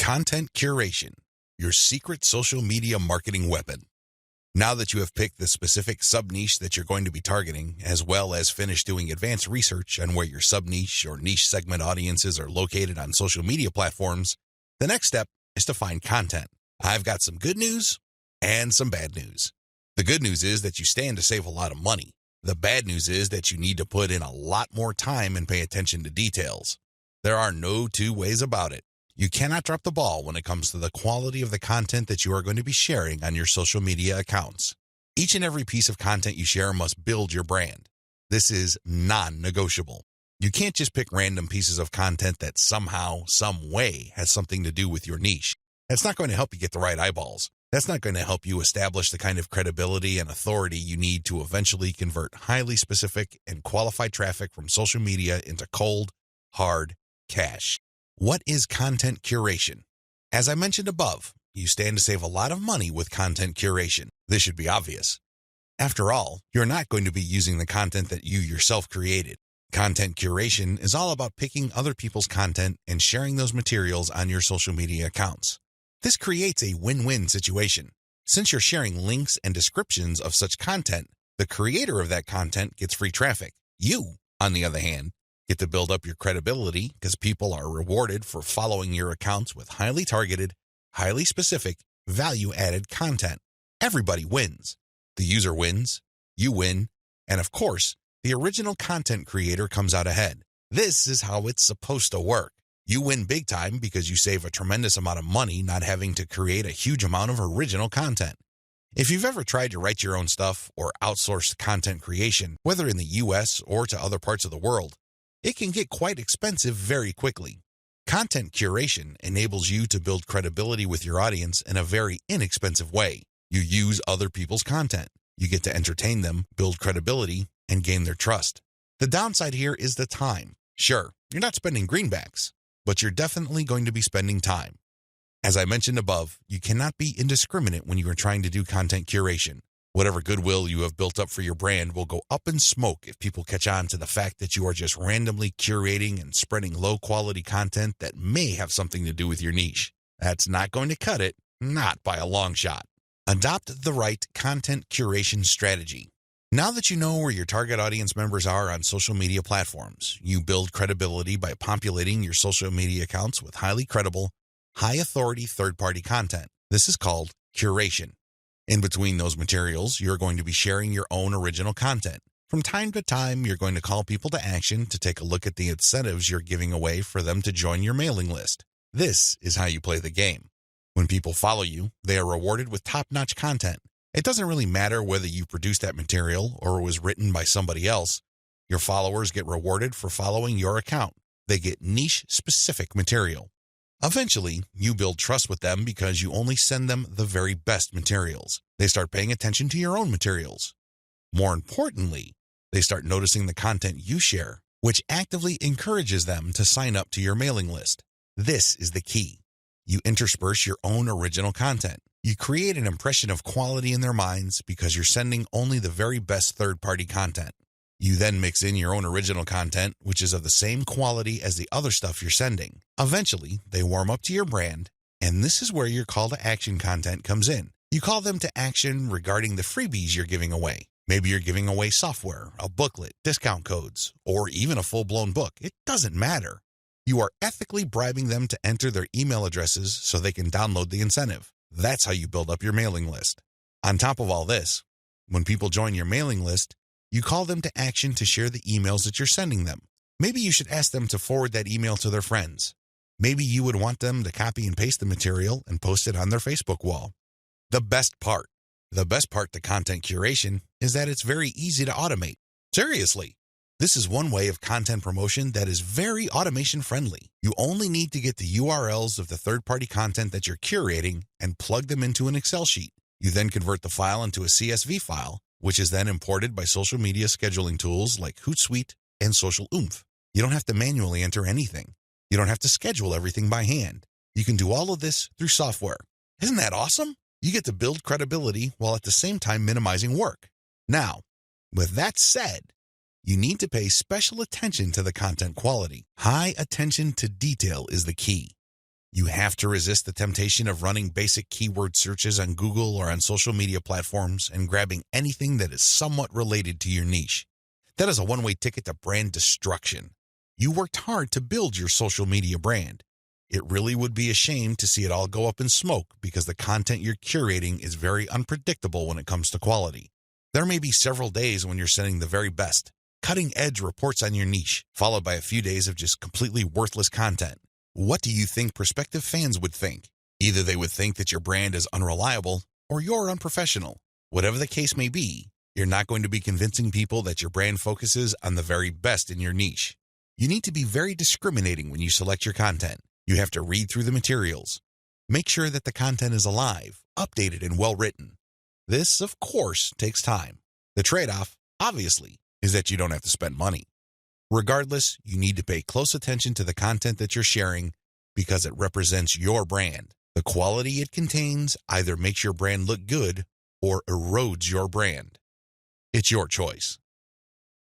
Content curation, your secret social media marketing weapon. Now that you have picked the specific sub-niche that you're going to be targeting, as well as finished doing advanced research on where your sub-niche or niche segment audiences are located on social media platforms, the next step is to find content. I've got some good news and some bad news. The good news is that you stand to save a lot of money. The bad news is that you need to put in a lot more time and pay attention to details. There are no two ways about it. You cannot drop the ball when it comes to the quality of the content that you are going to be sharing on your social media accounts. Each and every piece of content you share must build your brand. This is non-negotiable. You can't just pick random pieces of content that somehow, some way has something to do with your niche. That's not going to help you get the right eyeballs. That's not going to help you establish the kind of credibility and authority you need to eventually convert highly specific and qualified traffic from social media into cold, hard cash. What is content curation? As I mentioned above, you stand to save a lot of money with content curation. This should be obvious. After all, you're not going to be using the content that you yourself created. Content curation is all about picking other people's content and sharing those materials on your social media accounts. This creates a win-win situation. Since you're sharing links and descriptions of such content, the creator of that content gets free traffic. You, on the other hand, get to build up your credibility because people are rewarded for following your accounts with highly targeted, highly specific, value-added content. Everybody wins. The user wins, you win, and of course, the original content creator comes out ahead. This is how it's supposed to work. You win big time because you save a tremendous amount of money not having to create a huge amount of original content. If you've ever tried to write your own stuff or outsourced content creation, whether in the US or to other parts of the world, it can get quite expensive very quickly. Content curation enables you to build credibility with your audience in a very inexpensive way. You use other people's content. You get to entertain them, build credibility, and gain their trust. The downside here is the time. Sure, you're not spending greenbacks, but you're definitely going to be spending time. As I mentioned above, you cannot be indiscriminate when you are trying to do content curation. Whatever goodwill you have built up for your brand will go up in smoke if people catch on to the fact that you are just randomly curating and spreading low-quality content that may have something to do with your niche. That's not going to cut it, not by a long shot. Adopt the right content curation strategy. Now that you know where your target audience members are on social media platforms, you build credibility by populating your social media accounts with highly credible, high-authority third-party content. This is called curation. In between those materials, you're going to be sharing your own original content. From time to time, you're going to call people to action to take a look at the incentives you're giving away for them to join your mailing list. This is how you play the game. When people follow you, they are rewarded with top-notch content. It doesn't really matter whether you produced that material or it was written by somebody else. Your followers get rewarded for following your account. They get niche-specific material. Eventually, you build trust with them because you only send them the very best materials. They start paying attention to your own materials. More importantly, they start noticing the content you share, which actively encourages them to sign up to your mailing list. This is the key. You intersperse your own original content. You create an impression of quality in their minds because you're sending only the very best third-party content. You then mix in your own original content, which is of the same quality as the other stuff you're sending. Eventually, they warm up to your brand, and this is where your call to action content comes in. You call them to action regarding the freebies you're giving away. Maybe you're giving away software, a booklet, discount codes, or even a full-blown book. It doesn't matter. You are ethically bribing them to enter their email addresses so they can download the incentive. That's how you build up your mailing list. On top of all this, when people join your mailing list, you call them to action to share the emails that you're sending them. Maybe you should ask them to forward that email to their friends. Maybe you would want them to copy and paste the material and post it on their Facebook wall. The best part to content curation is that it's very easy to automate. Seriously, this is one way of content promotion that is very automation friendly. You only need to get the URLs of the third-party content that you're curating and plug them into an Excel sheet. You then convert the file into a CSV file, which is then imported by social media scheduling tools like Hootsuite and Social Oomph. You don't have to manually enter anything. You don't have to schedule everything by hand. You can do all of this through software. Isn't that awesome? You get to build credibility while at the same time minimizing work. Now, with that said, you need to pay special attention to the content quality. High attention to detail is the key. You have to resist the temptation of running basic keyword searches on Google or on social media platforms and grabbing anything that is somewhat related to your niche. That is a one-way ticket to brand destruction. You worked hard to build your social media brand. It really would be a shame to see it all go up in smoke because the content you're curating is very unpredictable when it comes to quality. There may be several days when you're sending the very best, cutting-edge reports on your niche, followed by a few days of just completely worthless content. What do you think prospective fans would think? Either they would think that your brand is unreliable or you're unprofessional. Whatever the case may be, you're not going to be convincing people that your brand focuses on the very best in your niche. You need to be very discriminating when you select your content. You have to read through the materials. Make sure that the content is alive, updated, and well-written. This, of course, takes time. The trade-off, obviously, is that you don't have to spend money. Regardless, you need to pay close attention to the content that you're sharing because it represents your brand. The quality it contains either makes your brand look good or erodes your brand. It's your choice.